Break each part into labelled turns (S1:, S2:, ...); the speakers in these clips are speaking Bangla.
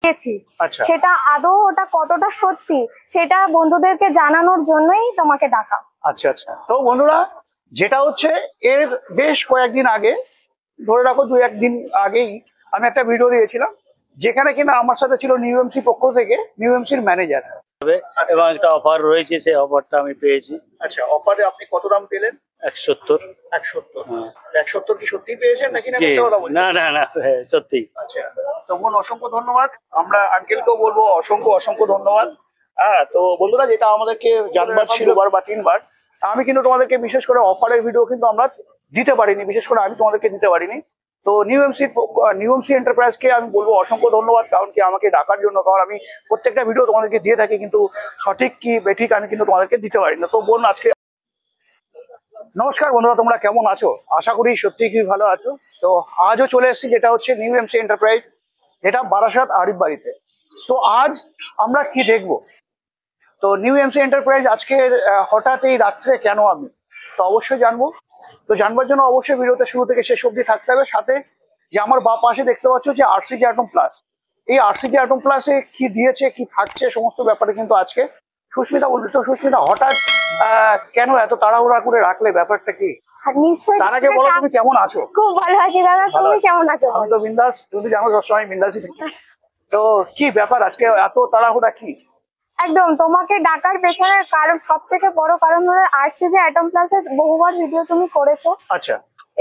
S1: দিয়েছি সেটা আদৌ ওটা কতটা সত্যি সেটা বন্ধুদেরকে জানানোর জন্যই তোমাকে ডাকা।
S2: আচ্ছা আচ্ছা, তো বন্ধুরা যেটা হচ্ছে এর বেশ কয়েকদিন আগে, ধরে রাখো 2-1 দিন আগেই আমি একটা ভিডিও দিয়েছিলাম যেখানে কিনা আমার সাথে ছিল নিউএমসি পক্ষ থেকে নিউএমসির ম্যানেজার,
S3: এবং একটা অফার রয়েছে, সেই অফারটা আমি পেয়েছি।
S2: আচ্ছা, অফারে আপনি কত দাম পেলেন?
S3: 170।
S2: 170 কি সত্যি পেয়েছেন নাকি?
S3: না না না, সত্যি।
S2: আচ্ছা, তো বোন অসংখ্য ধন্যবাদ, আমরা আঙ্কেলকেও বলবো অসংখ্য অসংখ্য ধন্যবাদ। হ্যাঁ, তো বন্ধুরা যেটা আমাদেরকে জানবার ছিল 2 বা 3 বার, আমি কিন্তু তোমাদেরকে বিশেষ করে অফারের ভিডিও কিন্তু আমরা দিতে পারিনি, বিশেষ করে আমি তোমাদেরকে দিতে পারিনি। তো নিউএমসি এন্টারপ্রাইজকে আমি বলবো অসংখ্য ধন্যবাদ, কারণ কি আমাকে ডাকার জন্য, কারণ আমি প্রত্যেকটা ভিডিও তোমাদেরকে দিয়ে থাকি কিন্তু সঠিক কি বেঠিক আমি কিন্তু তোমাদেরকে দিতে পারি না। তো বোন আজকে নমস্কার বন্ধুরা, তোমরা কেমন আছো? আশা করি সত্যি কি ভালো আছো। তো আজও চলে এসেছি, যেটা হচ্ছে নিউএমসি এন্টারপ্রাইজ, যেটা বারাসাত আরিফ বাড়িতে। তো আজ আমরা কি দেখবো? তো নিউএমসি এন্টারপ্রাইজ আজকে হঠাৎ এই রাত্রে কেন আমি, তো অবশ্যই জানবো। তো জানবার জন্য অবশ্যই ভিডিওতে শুরু থেকে শেষ অবধি থাকতে হবে। সাথে যে আমার পাশে দেখতে পাচ্ছ যে আরসিজি অ্যাটম প্লাস, এই আরসিজি অ্যাটম প্লাসে কি দিয়েছে কি থাকছে সমস্ত ব্যাপারে কিন্তু আজকে সুস্মিতা বলবে। তো সুস্মিতা, হঠাৎ কেন এত তাড়াহুড়া করে রাখলে, ব্যাপারটা কি?
S1: নিশ্চয়ই।
S2: তার আগে বলো তুমি কেমন আছো?
S1: খুব ভালো আছি দাদা, তুমি কেমন আছো?
S2: আমি তো বিন্দাস, তুমি জানো সবসময় বিন্দাসই থাকি। তো কি ব্যাপার আজকে এত তাড়াহুড়া কি?
S1: একদম, তোমাকে ডাকার পেছনে কারণ সব থেকে বড় কারণ হলো আরসিজি অ্যাটম প্লাসের বহুবার ভিডিও তুমি করেছো।
S2: আচ্ছা,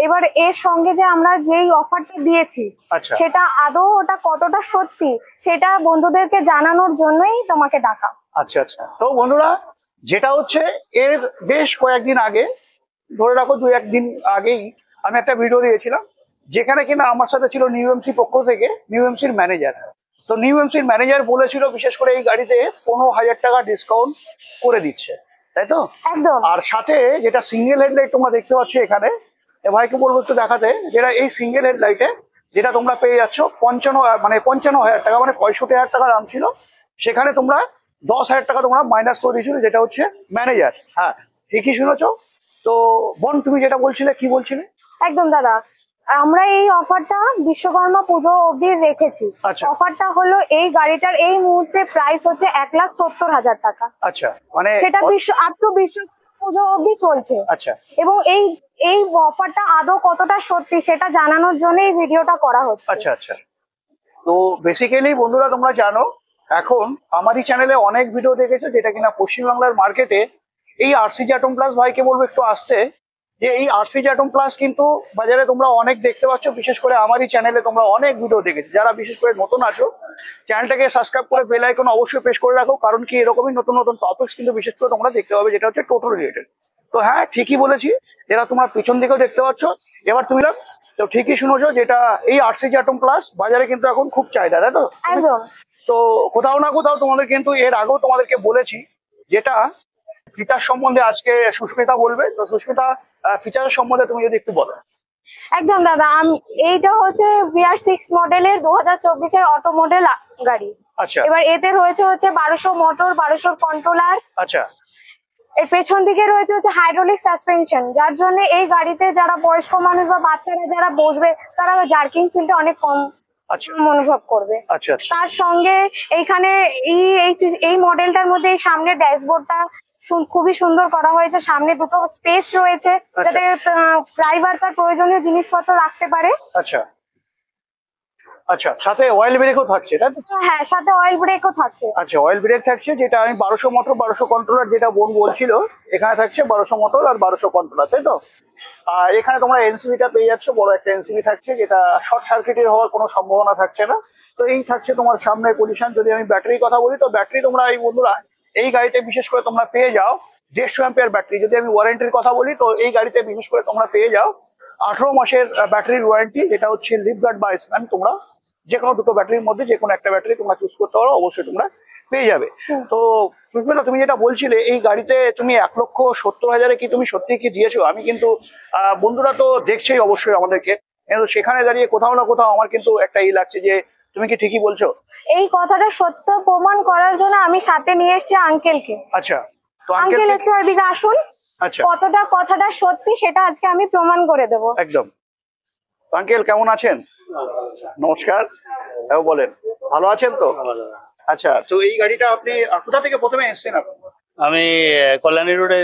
S1: এবার এর সঙ্গে যে আমরা যেই অফারটা দিয়েছি সেটা আদৌ ওটা কতটা সত্যি সেটা বন্ধুদেরকে জানানোর জন্যই তোমাকে ডাকা।
S2: আচ্ছা আচ্ছা, তো বন্ধুরা যেটা হচ্ছে এর বেশ কয়েকদিন আগে, ধরে রাখো 2-1 দিন আগেই আমি একটা ভিডিও দিয়েছিলাম যেখানে কিনা আমার সাথে ছিল নিউএমসি পক্ষ থেকে নিউএমসির ম্যানেজার। তো নিউএমসির ম্যানেজার বলেছিল বিশেষ করে এই গাড়িতে 15,000 টাকা ডিসকাউন্ট করে দিচ্ছে, তাই তো?
S1: একদম।
S2: আর সাথে যেটা সিঙ্গেল হেডলাইট তোমরা দেখতে পাচ্ছ এখানে, ভাইকে বলবো একটু দেখাতে, যেটা এই সিঙ্গেল হেডলাইটে যেটা তোমরা পেয়ে যাচ্ছ 55,000 টাকা, মানে 65,000 টাকা দাম ছিল, সেখানে তোমরা 10,000 টাকা তোমরা মাইনাস করে দিয়েছিল, যেটা হচ্ছে ম্যানেজার। হ্যাঁ, ঠিকই শুনেছো। তো বোন তুমি যেটা বলছিলে, কি বলছিলে?
S1: একদম দাদা, আমরা এই অফারটা বিশ্বকর্মা পুজো অবধি রেখেছি। অফারটা হলো এই গাড়িটার এই মুহূর্তে প্রাইস হচ্ছে 1,70,000 টাকা।
S2: আচ্ছা, মানে
S1: সেটা বিশ্ব পুজো অবধি চলছে।
S2: আচ্ছা,
S1: এবং এই অফারটা আদৌ কতটা সত্যি সেটা জানানোর জন্য এই ভিডিওটা করা হচ্ছে।
S2: আচ্ছা আচ্ছা, তো বেসিক্যালি বন্ধুরা তোমরা জানো এখন আমারই চ্যানেলে অনেক ভিডিও দেখেছো যেটা কিনা পশ্চিমবাংলার মার্কেটে এই আরসিজি অ্যাটম প্লাস, ভাইকে বলবো একটু আসতে, যে এই আরসিজি অ্যাটম প্লাস কিন্তু বাজারে তোমরা অনেক দেখতে পাচ্ছ। বিশেষ করে আমারই চ্যানেলে তোমরা অনেক ভিডিও দেখেছো। যারা বিশেষ করে নতুন আছো, চ্যানেলটাকে সাবস্ক্রাইব করে বেল আইকন অবশ্যই প্রেস করে রাখো, কারণ কি এরকমই নতুন নতুন টপিকস কিন্তু বিশেষ করে তোমরা দেখতে পাবে, যেটা হচ্ছে টোটো রিলেটেড। তো হ্যাঁ, ঠিকই বলেছি, যেটা তোমরা পিছন দিকেও দেখতে পাচ্ছ। এবার তুমি তো ঠিকই শুনেছো, যেটা এই আরসিজি অ্যাটম প্লাস বাজারে কিন্তু এখন খুব চাহিদা, তাই তো?
S1: একদম।
S2: তো কোথাও না কোথাও তোমাদের কিন্তু এর আগেও তোমাদেরকে বলেছি, যেটা ফিচার সম্বন্ধে আজকে সুস্মিতা বলবে। তো সুস্মিতা, ফিচারের সম্বন্ধে তুমি যদি একটু বলো।
S1: একদম দাদা, এইটা হচ্ছে VR6 মডেলের 2024-এর অটো মডেল গাড়ি।
S2: আচ্ছা,
S1: এবার এতে রয়েছে হচ্ছে 1200 মোটর, 1200 কন্ট্রোলার।
S2: আচ্ছা,
S1: এর পেছন দিকে রয়েছে হচ্ছে হাইড্রোলিক সাসপেনশন, যার জন্য এই গাড়িতে যারা বয়স্ক মানুষ বা বাচ্চারা যারা বসবে তারা জার্কিং ফিলটা অনেক কম অনুভব করবে।
S2: আচ্ছা,
S1: তার সঙ্গে এইখানে এই মডেলটার মধ্যে এই সামনে ড্যাশবোর্ডটা খুবই সুন্দর করা হয়েছে। সামনে দুটো স্পেস রয়েছে যাতে ড্রাইভার তার প্রয়োজনীয় জিনিসপত্র রাখতে পারে।
S2: আচ্ছা আচ্ছা, সাথে অয়েল ব্রেকও থাকছে, তাই তো?
S1: হ্যাঁ, সাথে অয়েল ব্রেকও থাকছে।
S2: আচ্ছা, অয়েল ব্রেক থাকছে, যেটা আমি 1200 মোটর 1200 কন্ট্রোলার যেটা বোন বলছিল, এখানে থাকছে 1200 মোটর আর 1200 কন্ট্রোলার, তাই তো? আর এখানে তোমরা এনসিবিটা পেয়ে যাচ্ছ, বড় একটা এনসিবি থাকছে, যেটা শর্ট সার্কিটের হওয়ার কোনো সম্ভাবনা থাকছে না। তো এই থাকছে তোমার সামনের পজিশন। যদি আমি ব্যাটারির কথা বলি, তো ব্যাটারি তোমরা এই বন্ধুরা এই গাড়িতে বিশেষ করে তোমরা পেয়ে যাও 150 অ্যাম্পিয়ার ব্যাটারি। যদি আমি ওয়ারেন্টির কথা বলি, তো এই গাড়িতে বিশেষ করে তোমরা পেয়ে যাও 18 মাসের ব্যাটারির ওয়ারেন্টি, যেটা হচ্ছে লিফগার্ড বা এসম্যান। তোমরা যে কোনো দুটো ব্যাটারির মধ্যে যে কোনো একটা ব্যাটারি তোমরা চুজ করতে পারো, অবশ্যই তোমরা পেয়ে যাবে। তো সুস্মিতা, তুমি যেটা বলছিলে এই গাড়িতে তুমি 1,70,000 কি তুমি সত্যি কি দিয়েছো? আমি কিন্তু বন্ধুরা তো দেখছেই অবশ্যই আমাদেরকে, কিন্তু সেখানে দাঁড়িয়ে কোথাও না কোথাও আমার কিন্তু একটা লাগছে যে তুমি কি ঠিকই বলছো?
S1: এই কথাটা সত্য প্রমাণ করার জন্য আমি সাথে নিয়ে এসেছি আঙ্কেলকে।
S2: আচ্ছা, তো
S1: আঙ্কেল একটু এদিকে আসুন।
S2: আচ্ছা,
S1: কথাটা সত্যি সেটা আজকে আমি প্রমাণ করে দেব।
S2: একদম। আঙ্কেল কেমন আছেন? নমস্কার। হ্যাঁ, বলেন, ভালো আছেন তো? আচ্ছা, তো এই গাড়িটা আপনি কোথা থেকে প্রথমে এসেছেন আপনি?
S3: আমি কল্যাণী রোডে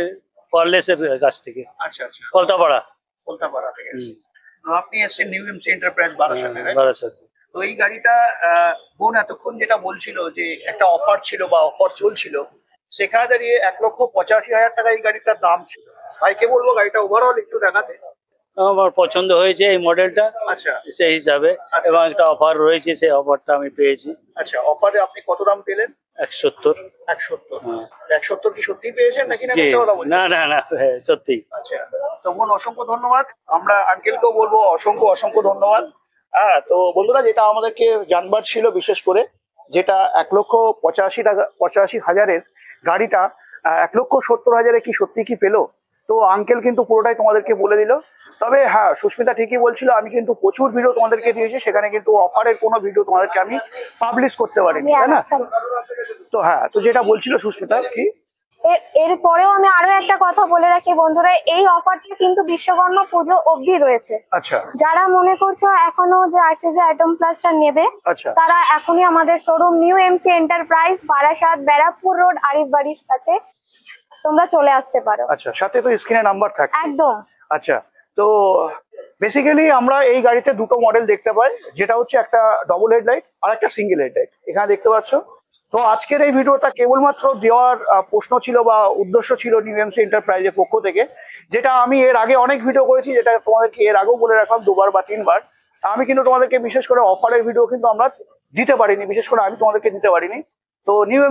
S3: কলেজের কাছ থেকে,
S2: আচ্ছা আচ্ছা,
S3: কলতাপাড়া।
S2: কলকাতা থেকে এসেছেন। তো আপনি এসেছেন নিউ এমসি এন্টারপ্রাইজ বারাসাতে, তাই তো?
S3: বারাসাত।
S2: তো এই গাড়িটা বোন এতক্ষণ যেটা বলছিল যে একটা অফার ছিল বা অফার চলছিল, সেখানে দাঁড়িয়ে 1,85,000 টাকা এই গাড়িটার দাম ছিল। ভাইকে বলবো গাড়িটা ওভারঅল একটু দেখাতে।
S3: আমার পছন্দ হয়েছে এই মডেলটা
S2: আচ্ছা
S3: সেই হিসাবে,
S2: আচ্ছা।
S3: এবং একটা অফার রয়েছে, সেই অফারটা আমি পেয়েছি
S2: আচ্ছা, অফারে আপনি কত দাম পেলেন?
S3: 170।
S2: 170।
S3: হ্যাঁ।
S2: 170 কি সত্যি পেয়েছেন নাকি না
S3: জি,
S2: মিথ্যা কথা বলছেন?
S3: না না না, হ্যাঁ, সত্যি।
S2: আচ্ছা, তো বোন অসংখ্য ধন্যবাদ। আমরা আঙ্কেলকেও বলবো অসংখ্য অসংখ্য ধন্যবাদ। হ্যাঁ, তো বন্ধুরা যেটা আমাদেরকে জানবার ছিল বিশেষ করে, যেটা 1,85,000 গাড়িটা 1,70,000 কি সত্যি কি পেলো, তো আঙ্কেল কিন্তু পুরোটাই তোমাদেরকে বলে দিল। তবে হ্যাঁ, সুস্মিতা ঠিকই বলছিল, আমি কিন্তু প্রচুর ভিডিও তোমাদেরকে দিয়েছি, সেখানে কিন্তু অফারের কোনো ভিডিও তোমাদেরকে আমি পাবলিশ করতে পারিনি, তাই না? তো হ্যাঁ, তো যেটা বলছিল সুস্মিতা কি,
S1: এরপরেও আমি আরো একটা কথা বলে রাখি বন্ধুরা, এই অফারটা কিন্তু বিশ্বকর্মা পুজো অবধি রয়েছে।
S2: আচ্ছা
S1: যারা মনে করছো এখনো যে আরসিজি আইটেম প্লাসটা নেবে,
S2: আচ্ছা
S1: তারা এখনই আমাদের showroom new MC enterprise Barasat Barrackpore road Arif বাড়ির কাছে তোমরা চলে আসতে পারো।
S2: আচ্ছা, সাথে তো স্ক্রিনে নাম্বার থাকছে।
S1: একদম।
S2: আচ্ছা, তো বেসিক্যালি আমরা এই গাড়িতে দুটো মডেল দেখতে পাই, যেটা হচ্ছে একটা ডবল হেডলাইট আর একটা সিঙ্গেল হেডলাইট, এখানে দেখতে পাচ্ছ। তো আজকের এই ভিডিওটা কেবলমাত্র দেওয়ার প্রশ্ন ছিল বা উদ্দেশ্য ছিল নিউ এমসি এন্টারপ্রাইজের পক্ষ থেকে, যেটা আমি এর আগে অনেক ভিডিও করেছি, যেটা তোমাদেরকে এর আগেও বলে রাখলাম 2বার বা 3বার। আমি কিন্তু তোমাদেরকে বিশেষ করে অফারের ভিডিও কিন্তু আমরা দিতে পারিনি, বিশেষ করে আমি তোমাদেরকে দিতে পারিনি। তো নিউ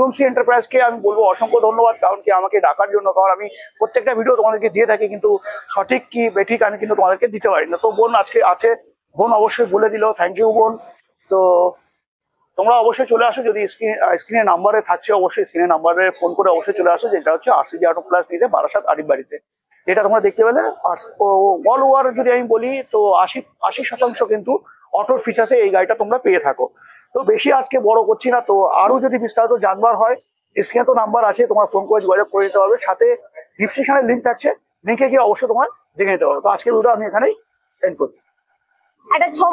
S2: এমসি এন্টারপ্রাইজকে আমি বলবো অসংখ্য ধন্যবাদ, কারণ কি আমাকে ডাকার জন্য, কারণ আমি প্রত্যেকটা ভিডিও তোমাদেরকে দিয়ে থাকি, কিন্তু সঠিক কি বেঠিক আমি কিন্তু তোমাদেরকে দিতে পারি না। তো বোন আজকে আছে, বোন অবশ্যই বলে দিল, থ্যাংক ইউ বোন। তো তোমরা অবশ্যই চলে আসো, যদি স্ক্রিনে নাম্বারে থাকছে অবশ্যই স্ক্রিনে নাম্বারে ফোন করে অবশ্যই চলে আসো, যেটা হচ্ছে আরসিজি আইটেম প্লাস নিতে বারাসাত আরিফ বাড়িতে, যেটা তোমরা দেখতে পেলে। আর অল ওভার যদি আমি বলি, তো 80% কিন্তু অটোর ফিচার্সে এই গাড়িটা তোমরা পেয়ে থাকো। তো বেশি আজকে বড় করছি না, তো আরো যদি বিস্তারিত জানবার হয়, স্ক্রিনে তো নাম্বার আছে, তোমার ফোন করে যোগাযোগ করে নিতে হবে, সাথে ডিসক্রিপশনের লিঙ্ক থাকছে, লিঙ্কে গিয়ে অবশ্যই তোমার দেখে নিতে হবে। তো আজকের ভিডিও আমি এখানেই এন্ড করছি।
S1: একটা